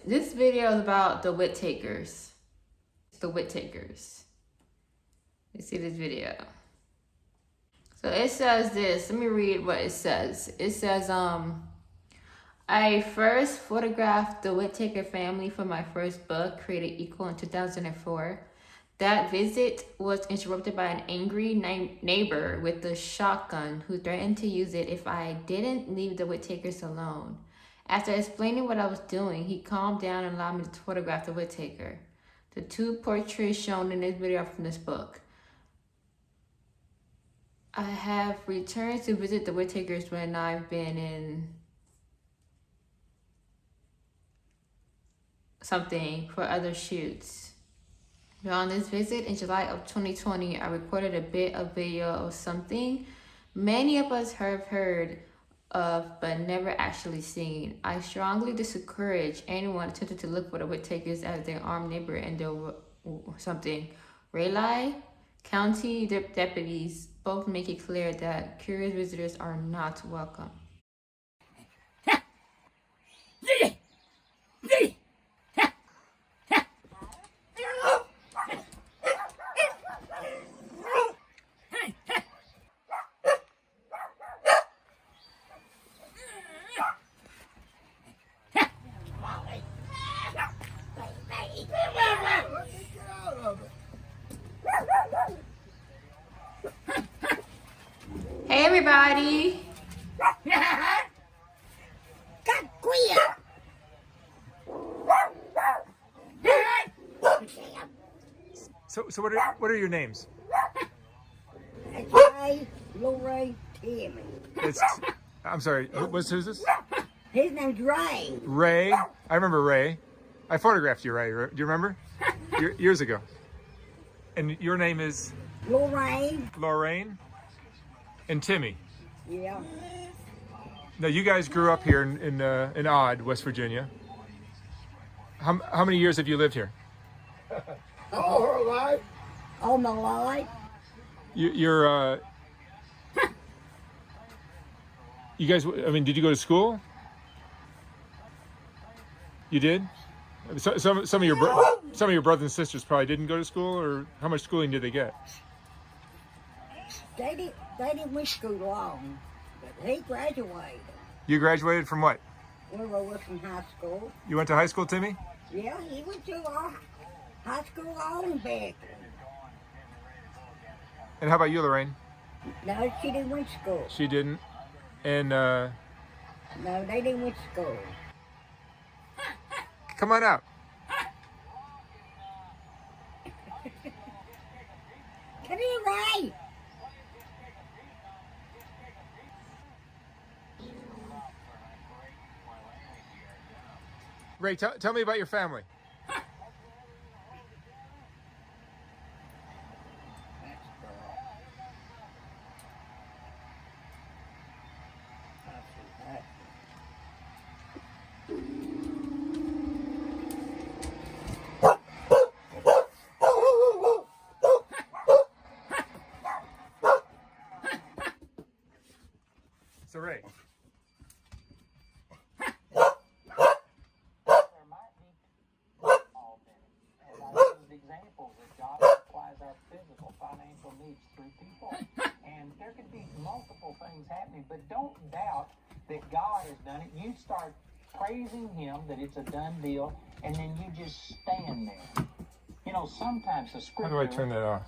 This video is about the Whitakers. The Whitakers. You see this video. So it says this. Let me read what it says. It says, I first photographed the Whitaker family for my first book, Created Equal, in 2004. That visit was interrupted by an angry neighbor with a shotgun who threatened to use it if I didn't leave the Whitakers alone. After explaining what I was doing, he calmed down and allowed me to photograph the Whitaker. The two portraits shown in this video are from this book. I have returned to visit the Whitakers when I've been in something for other shoots. On this visit in July of 2020, I recorded a bit of video of something many of us have heard of but never actually seen. I strongly discourage anyone attempting to look for the Whitakers as their armed neighbor and something. Raleigh County deputies both make it clear that curious visitors are not welcome. Hey everybody! So what are your names? It's Ray, Lori, Timmy. I'm sorry. Who's this? His name's Ray. Ray. I remember Ray. I photographed you, Ray. Do you remember? Years ago. And your name is Lorraine. Lorraine and Timmy. Yeah. Now you guys grew up here in Odd, West Virginia. How many years have you lived here? All her life. All my life. You guys, I mean, did you go to school? You did? Some of your brothers and sisters probably didn't go to school, or how much schooling did they get? They didn't went to school long, but he graduated. You graduated from what? We were from high school. You went to high school, Timmy? Yeah, he went to our high school on back. And how about you, Lorraine? No, she didn't went to school. She didn't. And No, they didn't went to school. come on out. Come here, Ray. Ray, tell me about your family. So Ray. Examples that God supplies our physical, financial needs through people. And there could be multiple things happening, but don't doubt that God has done it. You start praising Him that it's a done deal, and then you just stand there. You know, sometimes the How do I Scripture turn that off?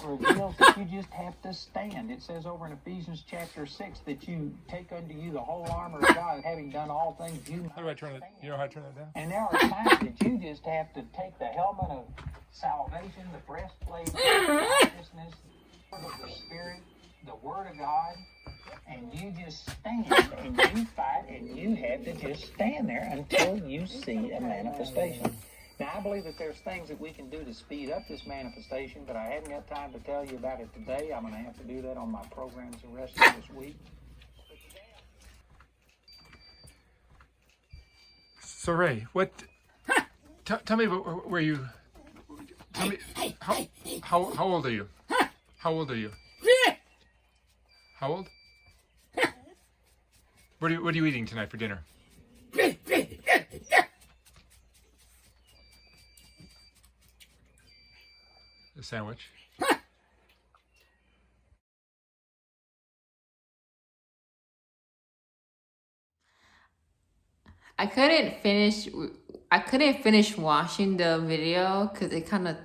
reveals that you just have to stand. It says over in Ephesians chapter 6 that you take unto you the whole armor of God, having done all things, you How do I turn it? You know how to turn it down? and there are times that you just have to take the helmet of salvation, the breastplate of righteousness, of the Spirit, the Word of God, and you just stand and you fight and you have to just stand there until you see a manifestation. Now, I believe that there's things that we can do to speed up this manifestation, but I haven't got time to tell you about it today. I'm going to have to do that on my programs the rest of this week. So Ray, what? Tell me where you. Tell me how old are you? How old are you? How old? What are you eating tonight for dinner? a sandwich. I couldn't finish. I couldn't finish watching the video because it kind of.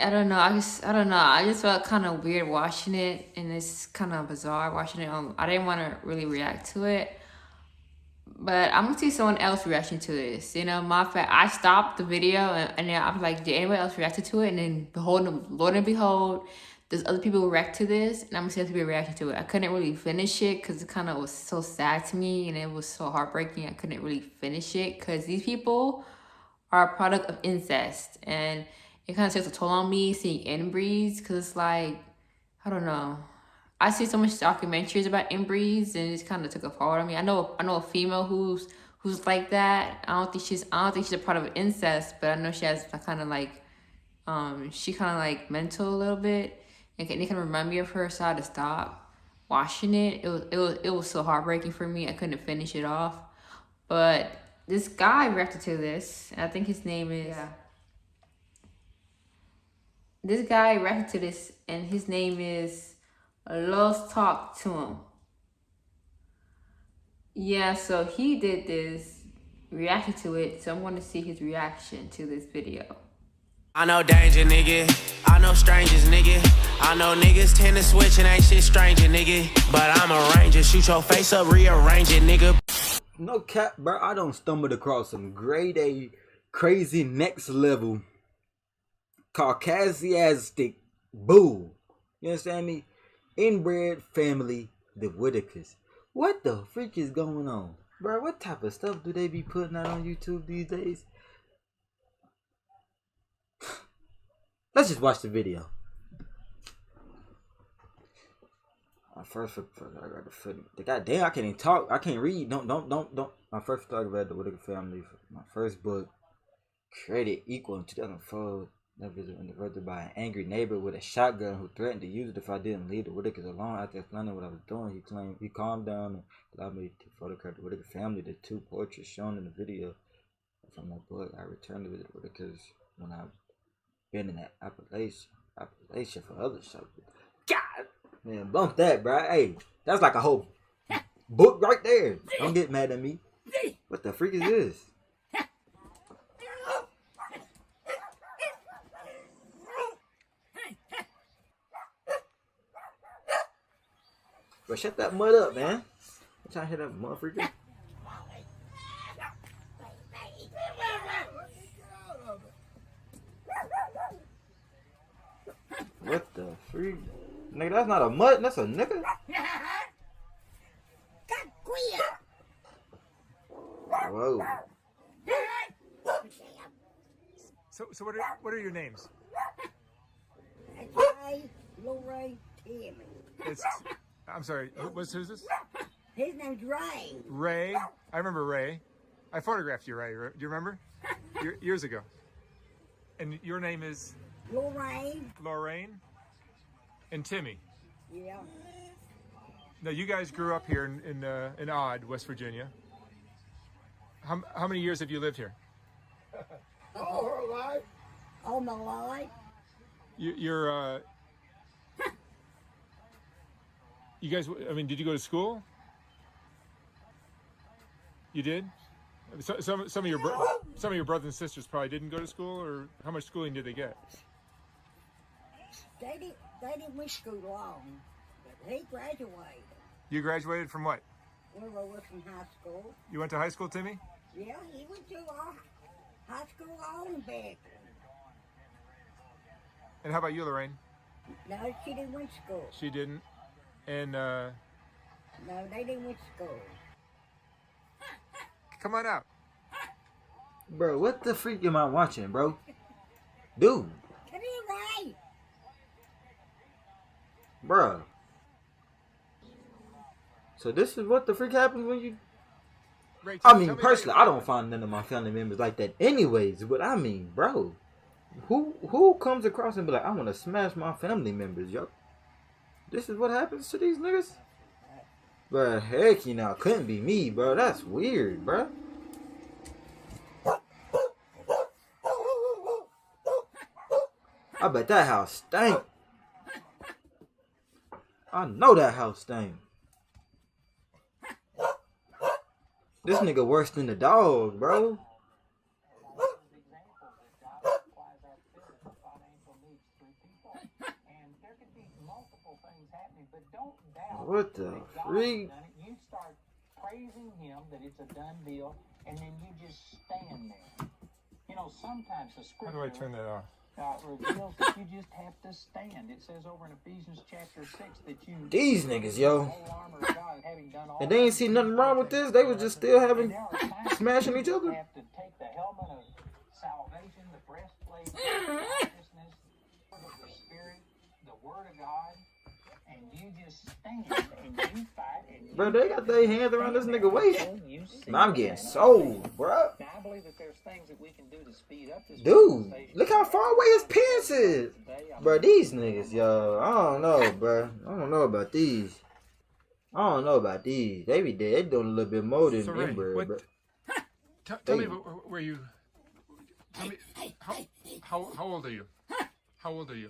I don't know. I don't know. I just felt kind of weird watching it, and it's kind of bizarre watching it. I didn't want to really react to it, but I'm gonna see someone else reaction to this. You know, my fact, I stopped the video and then I was like, did anybody else react to it? And then behold, Lord and behold, there's other people who react to this, and I'm gonna see other people reaction to it. I couldn't really finish it because it kind of was so sad to me, and it was so heartbreaking. I couldn't really finish it because these people are a product of incest, and it kind of takes a toll on me seeing inbreeds because it's like, I don't know. I see so much documentaries about inbreeds, and it kind of took a fall on me. I know a female who's like that. I don't think she's a part of incest, but I know she has kind of like, she kind of like mental a little bit, and it can remind me of her. So I had to stop watching it. It was so heartbreaking for me. I couldn't finish it off, but this guy reacted to this. I think his name is. Yeah. This guy reacted to this, and his name is Let's Talk to Him. Yeah, so he did this, reacted to it, so I'm going to see his reaction to this video. I know danger, nigga. I know strangers, nigga. I know niggas tend to switch and ain't shit stranger, nigga. But I'm a ranger. Shoot your face up, rearrange it, nigga. No cap, bro. I don't stumbled across some grade A, crazy next level Caucasiastic bull. You understand me? Inbred family, the Whitakers. What the freak is going on? Bro, what type of stuff do they be putting out on YouTube these days? Let's just watch the video. First, I got the foot. Goddamn, I can't even talk. I can't read. Don't. My first talk about the Whitaker family. My first book, created equal in 2004. That was interrupted by an angry neighbor with a shotgun who threatened to use it if I didn't leave the Whitakers alone. After explaining what I was doing, he claimed he calmed down and allowed me to photograph the Whitaker family. The two portraits shown in the video from that book. I returned to visit the Whitakers when I've been in that Appalachia for other shows. God, man, bump that, bro. Hey, that's like a whole book right there. Don't get mad at me. What the freak is this? Bro, shut that mud up, man. I'm trying to hit that motherfucker. What the freak? Nigga, that's not a mud, that's a nigga. Whoa. So what are your names? Ray, Lori, Timmy. I'm sorry. Who's this? His name's Ray. Ray. I remember Ray. I photographed you, Ray. Do you remember? Years ago. And your name is Lorraine. Lorraine and Timmy. Yeah. Now you guys grew up here in Odd, West Virginia. How many years have you lived here? All her life. All my life. You're you guys, I mean, did you go to school? You did? Some of your brothers and sisters probably didn't go to school, or how much schooling did they get? They didn't wish school long, but he graduated. You graduated from what? When I was in high school. You went to high school, Timmy? Yeah, he went to high school on back. And how about you, Lorraine? No, she didn't went to school. She didn't. And No, they didn't went to school. come on out. Bro, what the freak am I watching, bro? Dude. Come here, Ray. Bro. So this is what the freak happens when you... Ray, I mean, personally, I don't find none of my family members like that anyways. But I mean, bro. Who comes across and be like, I want to smash my family members, yo? This is what happens to these niggas? Bro, heck, you know, couldn't be me, bro. That's weird, bro. I bet that house stank. I know that house stank. This nigga worse than the dog, bro. What the freak? You start praising him that it's a done deal, and then you just stand there. You know, sometimes the How do I scripture turn that off? reveals that you just have to stand. It says over in Ephesians chapter 6 that you... These niggas, yo. whole armor of God, having done all And they ain't see nothing wrong with this. They was just still having smashing each other. You have to take the helmet of salvation, the breastplate of righteousness, of the Spirit, the Word of God, and you just stand and you fight. And Bro, they got their hands around this nigga waist. Now I'm getting sold, bro. Now, I believe that there's things that we can do to speed up this. Dude, look how far away his pants is. Bro, these niggas, yo. I don't know, bro. I don't know about these. I don't know about these. They be dead. They doing a little bit more than So, Ray, Inbred, what- bro. Tell me where you. Tell me how old are you? How old are you?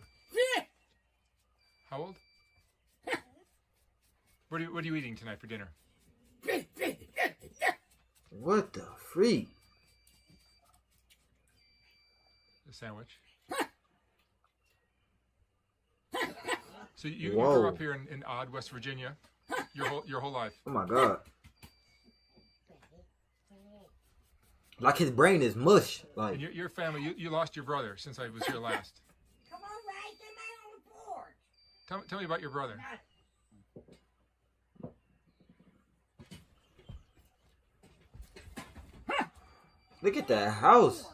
How old? What are you eating tonight for dinner? What the freak? A sandwich. So you Whoa. grew up here in Odd, West Virginia, your whole life. Oh my god. Like his brain is mush. Like And your family, you lost your brother since I was here last. Come on, Ray, get me on the porch. Tell me about your brother. look at that house.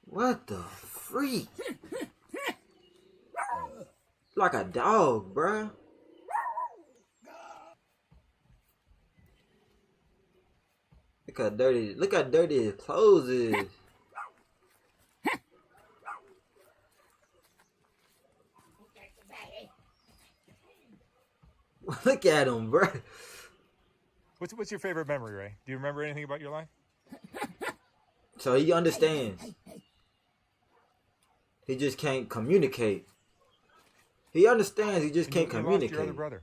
What the freak? Like a dog, bruh. Look how dirty his clothes is. Look at him, bruh. What's your favorite memory, Ray? Do you remember anything about your life? So he understands. He just can't communicate. He understands, he just can't You lost communicate. your other brother.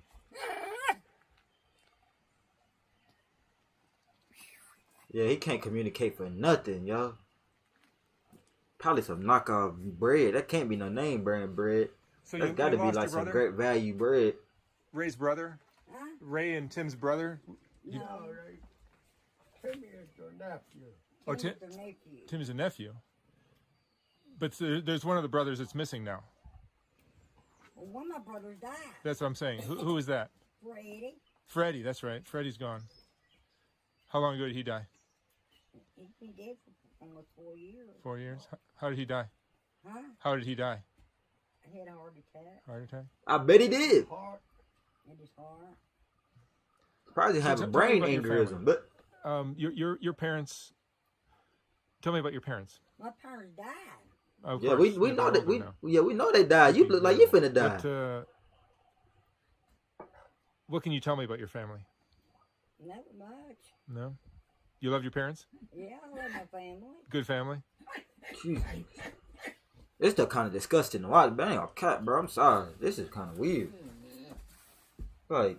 Yeah, he can't communicate for nothing, yo. Probably some knockoff bread. That can't be no name brand bread. So That's you got to be lost like your some brother? great value bread. Ray's brother? Huh? Ray and Tim's brother? No, Timmy is your nephew. Oh, Tim's the nephew. Tim is a nephew. But there's one of the brothers that's missing now. Well, one of my brothers died. That's what I'm saying. Who is that? Freddie. Freddie, that's right. Freddie's gone. How long ago did he die? He's been dead for almost 4 years. 4 years? How did he die? Huh? How did he die? He had a heart attack Heart attack? I bet he did. Heart. in his heart. Probably have a tell me brain about your aneurysm, family. but Your parents. Tell me about your parents. My parents died. Of yeah, course, we they're know that older we now. we know they died. You look like you finna die. But, what can you tell me about your family? Not much. No? You love your parents? Yeah, I love my family. Good family? Jesus. This stuff kind of disgusting to watch. But I ain't gonna cut, bro. I'm sorry. This is kind of weird. Like,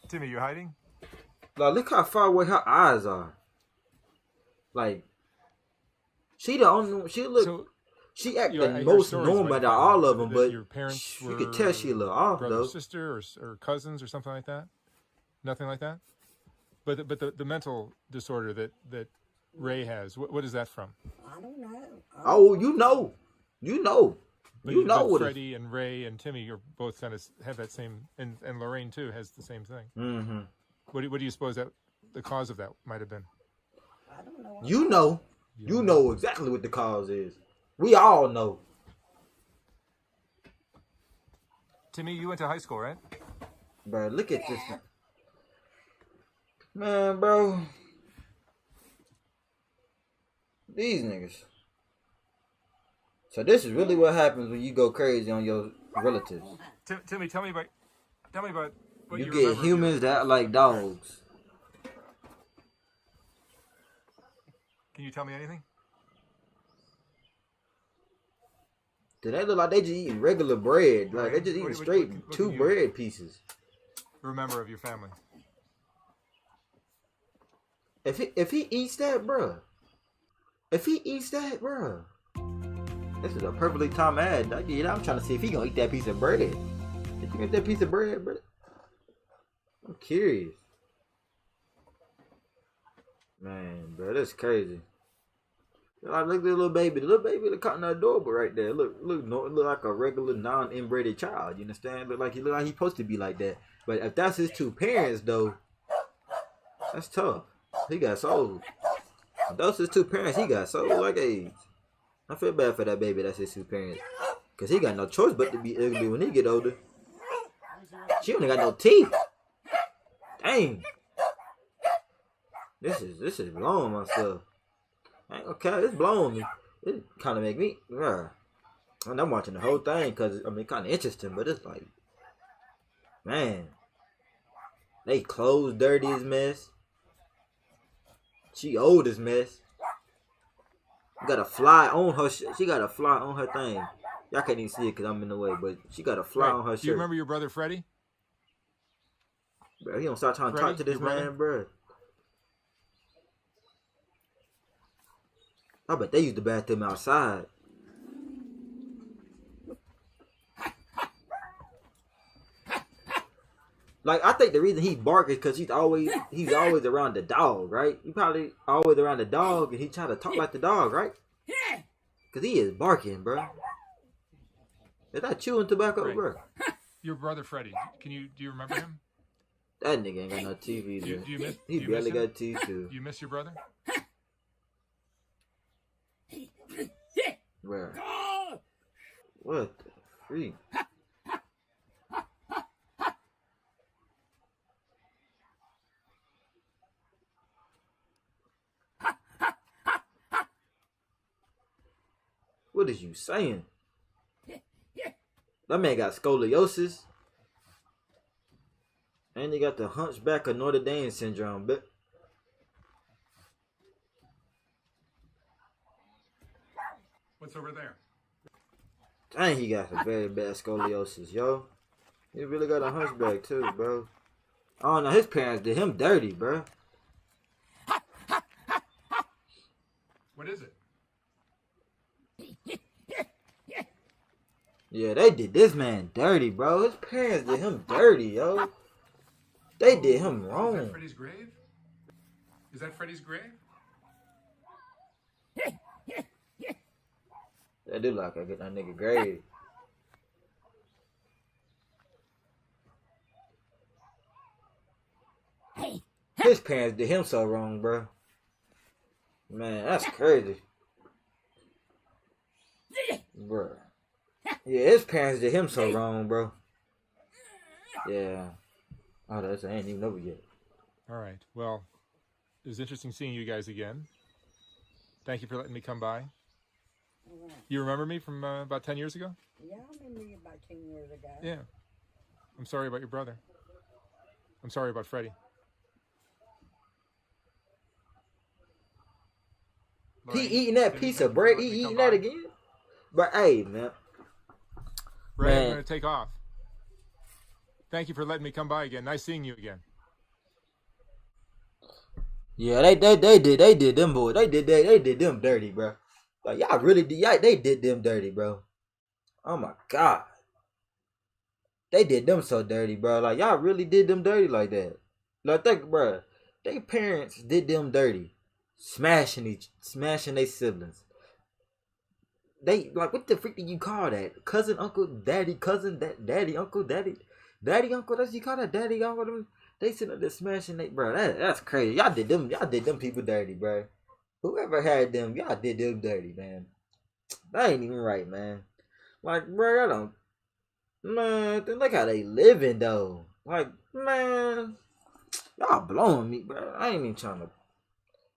Timmy, you hiding? look how far away her eyes are. Like, she the only one. She look. So, She act your the most stories normal about out of all of them, that but your parents you could tell she a little off brother, though. sister, or cousins, or something like that. Nothing like that. But the mental disorder that Ray has, what is that from? I don't know. Oh, you know But, you know but what it. Freddie and Ray and Timmy are both kind of have that same, and Lorraine too has the same thing. Mm-hmm. What do you suppose that the cause of that might have been? I don't know. You know exactly what the cause is. We all know. Timmy, you went to high school, right? Bro, look at this. Man, bro. These niggas. So this is really what happens when you go crazy on your relatives. Timmy, tell me about what You you get remember of humans that act like dogs. Can you tell me anything? Do they look like they just eating regular bread? Like they just eating straight two bread pieces. Remember of your family. If he eats that, bruh. If he eats that, bruh. This is a perfectly timed ad. I'm trying to see if he gonna eat that piece of bread. Did you get that piece of bread, bruh? I'm curious. Man, bro, that's crazy. Like, look at the little baby. The little baby look kind of adorable right there. Look like a regular non-inbred child. You understand? Look like he supposed to be like that. But if that's his two parents, though, that's tough. He got sold. If those his two parents, he got sold like AIDS. I feel bad for that baby. That's his two parents, cause he got no choice but to be ugly when he get older. She only got no teeth. Dang. This is blowing my stuff. I ain't gonna count. It's blowing me. It kind of make me. And I'm watching the whole thing because I mean, kind of interesting, but it's like, man, they clothes dirty as mess. She old as mess. Got a fly on her. She got a fly on her thing. Y'all can't even see it because I'm in the way, but she got a fly on her shirt. Do you remember your brother Freddie? Bro, he don't stop trying to talk to this man, bro. I bet they use the bathroom outside. Like, I think the reason he bark is because he's always around the dog, right? He probably always around the dog, and he try to talk like the dog, right? Because he is barking, bro. Is that chewing tobacco, bro? Your brother Freddie. Do you remember him? That nigga ain't got no teeth either. He barely got teeth, too. Do you miss your brother? Bro. What the freak? What is you saying? That man got scoliosis. And he got the hunchback of Notre Dame syndrome, but What's over there? dang, he got some very bad scoliosis, yo. He really got a hunchback too, bro. I don't know, his parents did him dirty, bro. What is it? Yeah, they did this man dirty, bro. His parents did him dirty, yo. They did him Is wrong. that Freddie's grave? Is that Freddie's grave? That do like I get that nigga grave. His parents did him so wrong, bro. Man, that's crazy. Bro. Yeah, his parents did him so wrong, bro. Yeah. Oh, that's ain't even over yet. All right. Well, it was interesting seeing you guys again. Thank you for letting me come by. You remember me from about 10 years ago? Yeah, I remember you about 10 years ago. Yeah. I'm sorry about your brother. I'm sorry about Freddie. He eating that piece of bread. He eating that again? But hey, man. Ray, I'm Man. going to take off. Thank you for letting me come by again. Nice seeing you again. Yeah, they did them boys. They did them dirty, bro. Like y'all really did. They did them dirty, bro. Oh my god. They did them so dirty, bro. Like y'all really did them dirty like that. Like think, bro. They parents did them dirty. Smashing their siblings. They like what the freak do you call that? Cousin, uncle, daddy, cousin, daddy, uncle, daddy, uncle. That's you call that daddy, uncle. They sitting up there smashing they, bro. That's crazy. Y'all did them people dirty, bro. Whoever had them, y'all did them dirty, man. That ain't even right, man. Like, bro, I don't. Man, look how they living though. Like, man, y'all blowing me, bro. I ain't even trying to.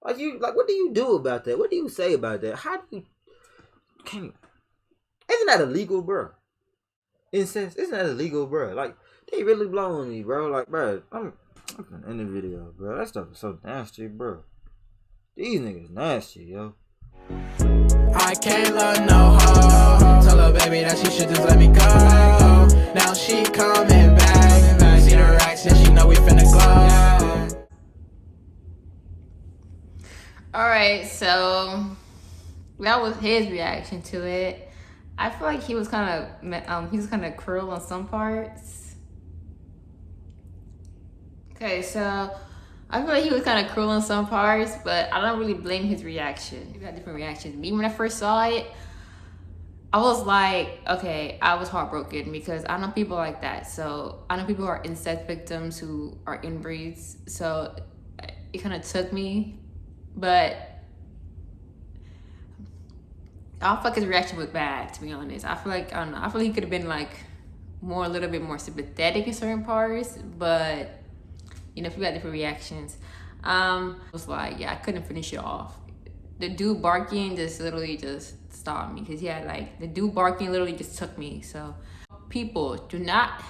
Like, what do you do about that? What do you say about that? How do you? isn't that illegal, bro? Incest, isn't that illegal, bro? Like, they really blowing me, bro. Like, bro, I'm gonna end the video, bro. That stuff is so nasty, bro. These niggas nasty, yo. I can't love no hoe. Tell her baby that she should just let me go. Now she coming back. See the racks and she know we finna glow. Alright, so that was his reaction to it. I feel like he was kind of cruel on some parts. Okay, so I feel like he was kind of cruel on some parts, but I don't really blame his reaction. He had different reactions. Me, when I first saw it, I was like, okay, I was heartbroken because I know people like that. So I know people who are incest victims who are inbreeds. So it kind of took me, but I feel like his reaction was bad, to be honest. I feel like, I don't know, I feel like he could have been like a little bit more sympathetic in certain parts, but you know, if you got different reactions. I was like, yeah, I couldn't finish it off. The dude barking just literally just stopped me because he had like, the dude barking literally just took me. So people, do not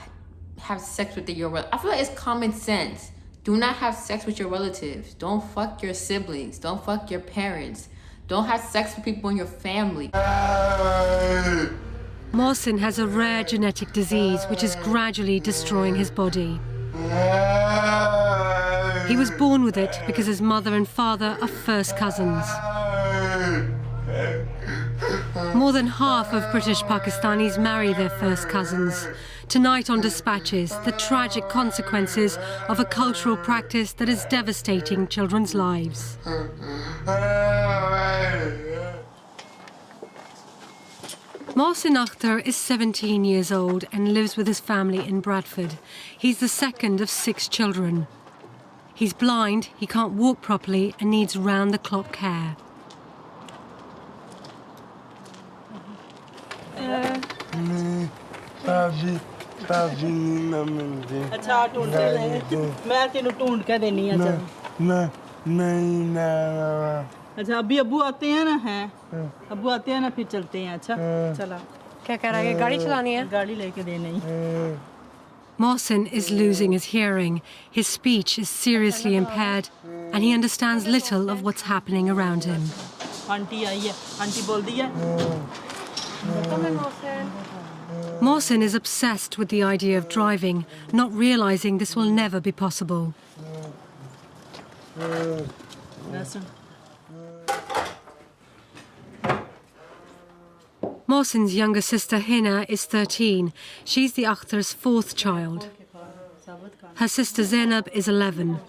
have sex with your relatives. I feel like it's common sense. Do not have sex with your relatives. Don't fuck your siblings. Don't fuck your parents. Don't have sex with people in your family. Mohsen has a rare genetic disease which is gradually destroying his body. He was born with it because his mother and father are first cousins. More than half of British Pakistanis marry their first cousins. Tonight on Dispatches, the tragic consequences of a cultural practice that is devastating children's lives. Mohsen Akhtar is 17 years old and lives with his family in Bradford. He's the second of 6 children. He's blind, he can't walk properly and needs round-the-clock care. अच्छा अभी अब्बू आते हैं ना हैं अब्बू आते हैं ना फिर चलते हैं अच्छा चला क्या कह रहा है गाड़ी चलानी है गाड़ी लेके देनी Mohsen is losing his hearing. His speech is seriously impaired and he understands little of what's happening around him. Aunty आई है आंटी बोल दी है Mohsen is obsessed with the idea of driving, not realizing this will never be possible. Mohsen's younger sister Hina is 13. She's the Akhtar's 4th child. Her sister Zainab is 11.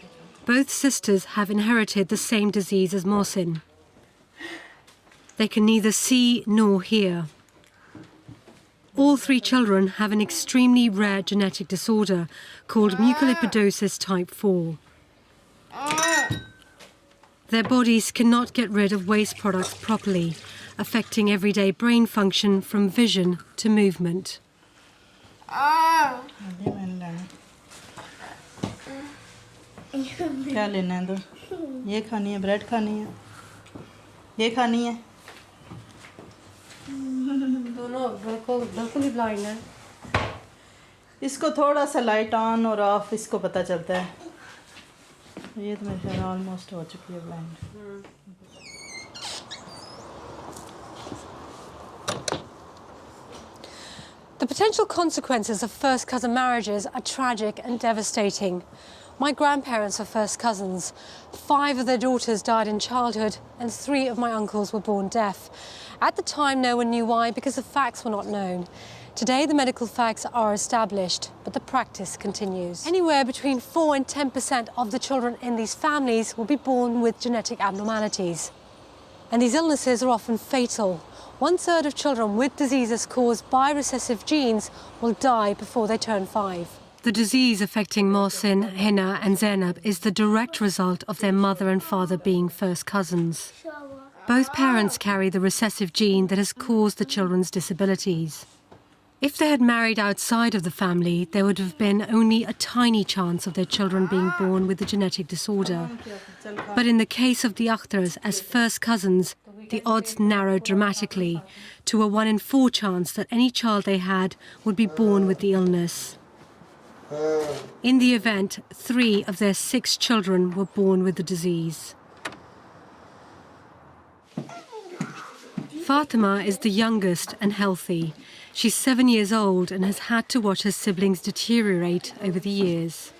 Both sisters have inherited the same disease as Mohsen. They can neither see nor hear. All 3 children have an extremely rare genetic disorder called mucolipidosis type 4. Their bodies cannot get rid of waste products properly, affecting everyday brain function from vision to movement. क्या लेना है तो ये खानी है bread खानी है ये खानी है दोनों बिल्कुल ही ब्लाइंड है इसको थोड़ा सा लाइट ऑन और ऑफ इसको पता चलता है ये तो मेरे ख्याल ऑलमोस्ट हो चुकी है blind The potential consequences of first cousin marriages are tragic and devastating. My grandparents are first cousins. 5 of their daughters died in childhood and 3 of my uncles were born deaf. At the time, no one knew why because the facts were not known. Today, the medical facts are established, but the practice continues. Anywhere between 4 and 10% of the children in these families will be born with genetic abnormalities. And these illnesses are often fatal. 1/3 of children with diseases caused by recessive genes will die before they turn 5. The disease affecting Mohsen, Hina and Zainab is the direct result of their mother and father being first cousins. Both parents carry the recessive gene that has caused the children's disabilities. If they had married outside of the family, there would have been only a tiny chance of their children being born with the genetic disorder. But in the case of the Akhtars as first cousins, the odds narrowed dramatically to a 1 in 4 chance that any child they had would be born with the illness. In the event, 3 of their 6 children were born with the disease. Fatima is the youngest and healthy. She's 7 years old and has had to watch her siblings deteriorate over the years.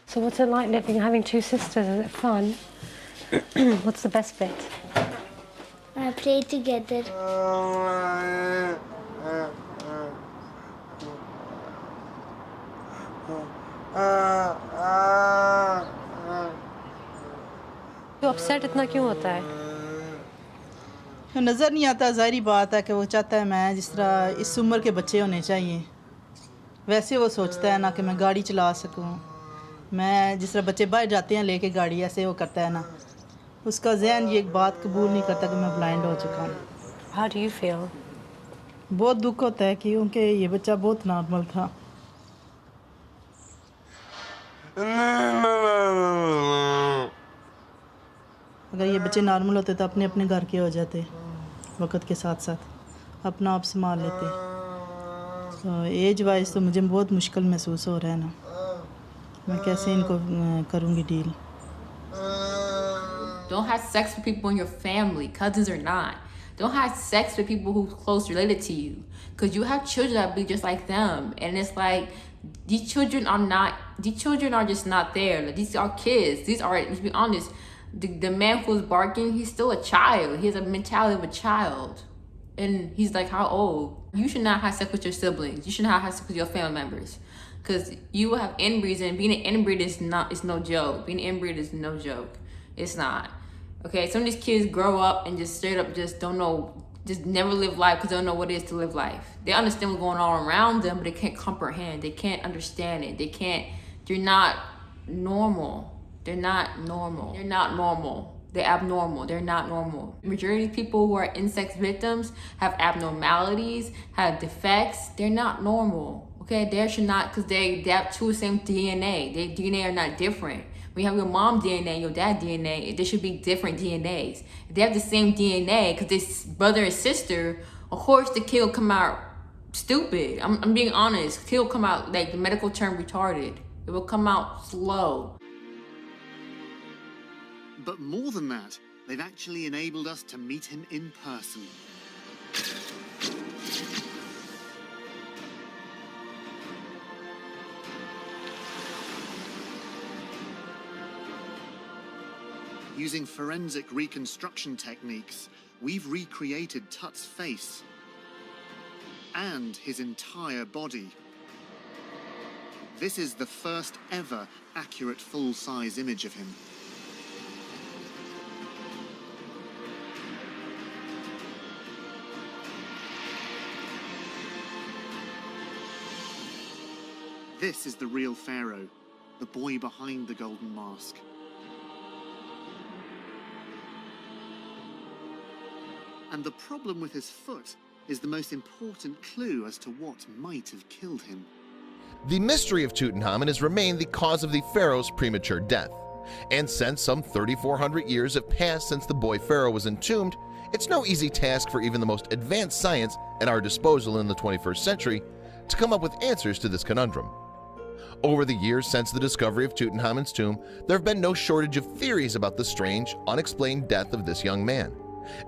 So what's it like having 2 sisters? Is it fun? What's the best bit? I play together. तो upset इतना क्यों होता है? नज़र नहीं आता, ज़ाहिरी बात है कि वो चाहता है मैं जिस तरह इस उम्र के बच्चे होने चाहिए वैसे वो सोचता है ना कि मैं गाड़ी चला सकूं, मैं जिस तरह बच्चे बाहर जाते हैं लेके गाड़ी ऐसे वो करता है ना, उसका ज़हन ये एक बात कबूल नहीं करता कि मैं ब्लाइंड हो चुका हूँ। How do you feel? बहुत दुख होता है क्योंकि ये बच्चा बहुत नॉर्मल था। अगर ये बच्चे नॉर्मल होते तो अपने अपने घर के हो जाते, वक्त के साथ साथ अपना आप संभाल लेते। तो एज वाइज तो मुझे बहुत मुश्किल महसूस हो रहा है ना, मैं कैसे इनको करूँगी deal. Don't have sex with people in your family, cousins or not. Don't have sex with people who's close related to you, because you have children that be just like them, and it's like these children are just not there. Like, these are kids. These are, to be honest, the man who's barking, he's still a child. He has a mentality of a child, and he's like, how old? You should not have sex with your siblings. You should not have sex with your family members, because you will have inbreeds, and being an inbreed is no joke. Being an inbreed is no joke. It's not. Okay, some of these kids grow up and just straight up just don't know, just never live life because they don't know what it is to live life. They understand what's going on around them, but they can't comprehend. They can't understand it. They're not normal. They're not normal. They're not normal. They're abnormal. They're not normal. Majority of people who are incest victims have abnormalities, have defects. They're not normal. Okay, they should not, because they have 2 same DNA. Their DNA are not different. When you have your mom DNA and your dad DNA, there should be different DNAs. If they have the same DNA, because this brother and sister, of course the kid will come out stupid. I'm being honest. The kid will come out, like the medical term, retarded. It will come out slow. But more than that, they've actually enabled us to meet him in person. Using forensic reconstruction techniques, we've recreated Tut's face and his entire body. This is the first ever accurate full-size image of him. This is the real Pharaoh, the boy behind the golden mask. And the problem with his foot is the most important clue as to what might have killed him. The mystery of Tutankhamun has remained the cause of the pharaoh's premature death. And since some 3,400 years have passed since the boy pharaoh was entombed, it's no easy task for even the most advanced science at our disposal in the 21st century to come up with answers to this conundrum. Over the years since the discovery of Tutankhamun's tomb, there have been no shortage of theories about the strange, unexplained death of this young man.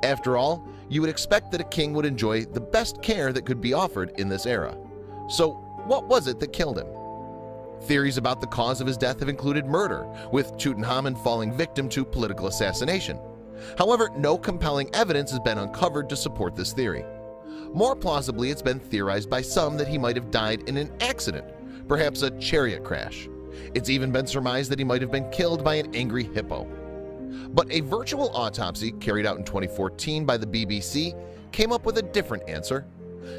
After all, you would expect that a king would enjoy the best care that could be offered in this era. So, what was it that killed him? Theories about the cause of his death have included murder, with Tutankhamun falling victim to political assassination. However, no compelling evidence has been uncovered to support this theory. More plausibly, it's been theorized by some that he might have died in an accident, perhaps a chariot crash. It's even been surmised that he might have been killed by an angry hippo. But a virtual autopsy carried out in 2014 by the BBC came up with a different answer.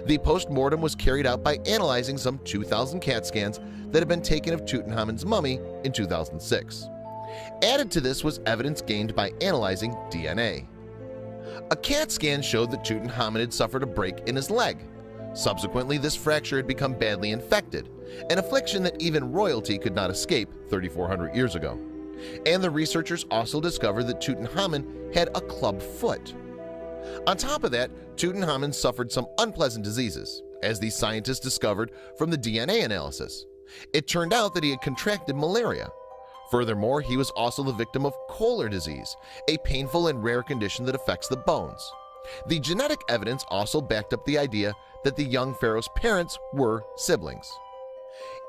The post-mortem was carried out by analyzing some 2,000 CAT scans that had been taken of Tutankhamun's mummy in 2006. Added to this was evidence gained by analyzing DNA. A CAT scan showed that Tutankhamun had suffered a break in his leg. Subsequently, this fracture had become badly infected, an affliction that even royalty could not escape 3,400 years ago. And the researchers also discovered that Tutankhamun had a club foot. On top of that, Tutankhamun suffered some unpleasant diseases, as these scientists discovered from the DNA analysis. It turned out that he had contracted malaria. Furthermore, he was also the victim of Kohler disease, a painful and rare condition that affects the bones. The genetic evidence also backed up the idea that the young pharaoh's parents were siblings.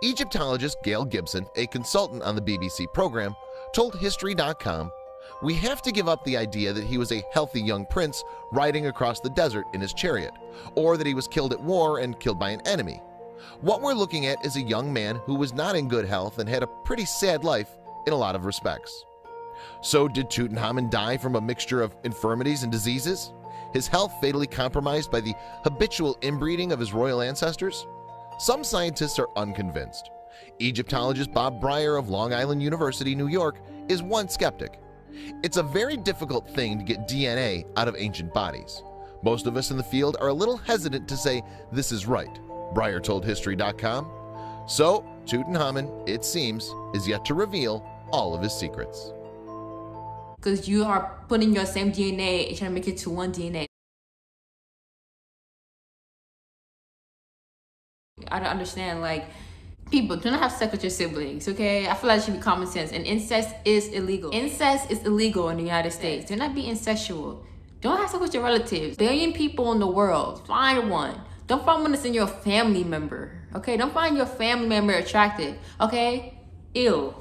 Egyptologist Gail Gibson, a consultant on the BBC program, told History.com, "We have to give up the idea that he was a healthy young prince riding across the desert in his chariot, or that he was killed at war and killed by an enemy. What we're looking at is a young man who was not in good health and had a pretty sad life in a lot of respects." So did Tutankhamun die from a mixture of infirmities and diseases? His health fatally compromised by the habitual inbreeding of his royal ancestors? Some scientists are unconvinced. Egyptologist Bob Breyer of Long Island University, New York, is one skeptic. It's a very difficult thing to get DNA out of ancient bodies. Most of us in the field are a little hesitant to say this is right, Breyer told History.com. So, Tutankhamun, it seems, is yet to reveal all of his secrets. Because you are putting your same DNA and trying to make it to one DNA. I don't understand, like, people, do not have sex with your siblings, okay? I feel like it should be common sense. And incest is illegal. Incest is illegal in the United States. Do not be incestual. Don't have sex with your relatives. Billion people in the world. Find one. Don't find one that's in your family member, okay? Don't find your family member attractive, okay? Ew.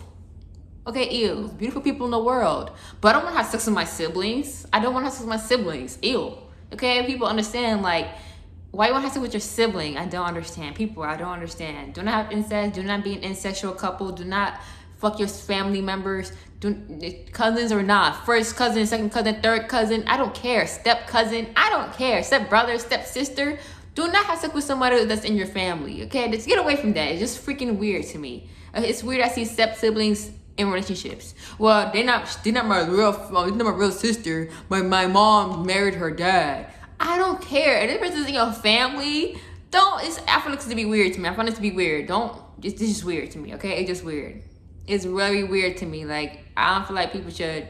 Okay, ew. Beautiful people in the world. But I don't want to have sex with my siblings. I don't want to have sex with my siblings. Ew. Okay? People understand, like, why you want to have sex with your sibling? I don't understand. People, I don't understand. Do not have incest. Do not be an incestual couple. Do not fuck your family members. Cousins or not. First cousin, second cousin, third cousin. I don't care. Step cousin. I don't care. Step brother, step sister. Do not have sex with somebody that's in your family. Okay? Just get away from that. It's just freaking weird to me. It's weird I see step siblings in relationships. Well, they're not my real sister. My mom married her dad. I don't care. If this person's in your family, I find it to be weird to me. I find it to be weird. It's just weird to me, okay? It's just weird. It's very weird to me. Like, I don't feel like people should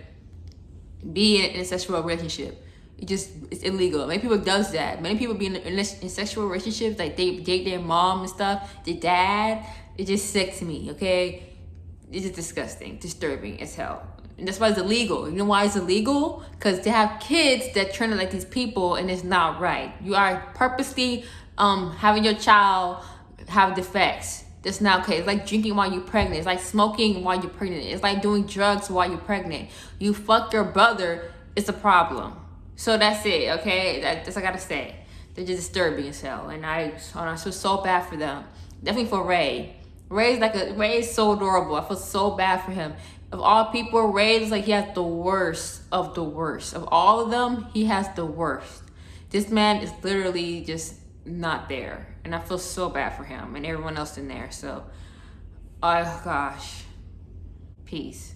be in a sexual relationship. It's illegal. Many people does that. Many people be in sexual relationships, like they date their mom and stuff, their dad. It's just sick to me, okay? It's just disgusting, disturbing as hell. And that's why it's illegal. You know why it's illegal? Because they have kids that turn out like these people, and it's not right. You are purposely having your child have defects. That's not okay. It's like drinking while you're pregnant. It's like smoking while you're pregnant. It's like doing drugs while you're pregnant. You fuck your brother, it's a problem. So that's it, okay? That's what I gotta say. They're just disturbing as hell. And I feel so bad for them. Definitely for Ray. Ray is so adorable. I feel so bad for him. Of all people, Ray is like he has the worst of the worst. Of all of them, he has the worst. This man is literally just not there. And I feel so bad for him and everyone else in there. So, oh gosh. Peace.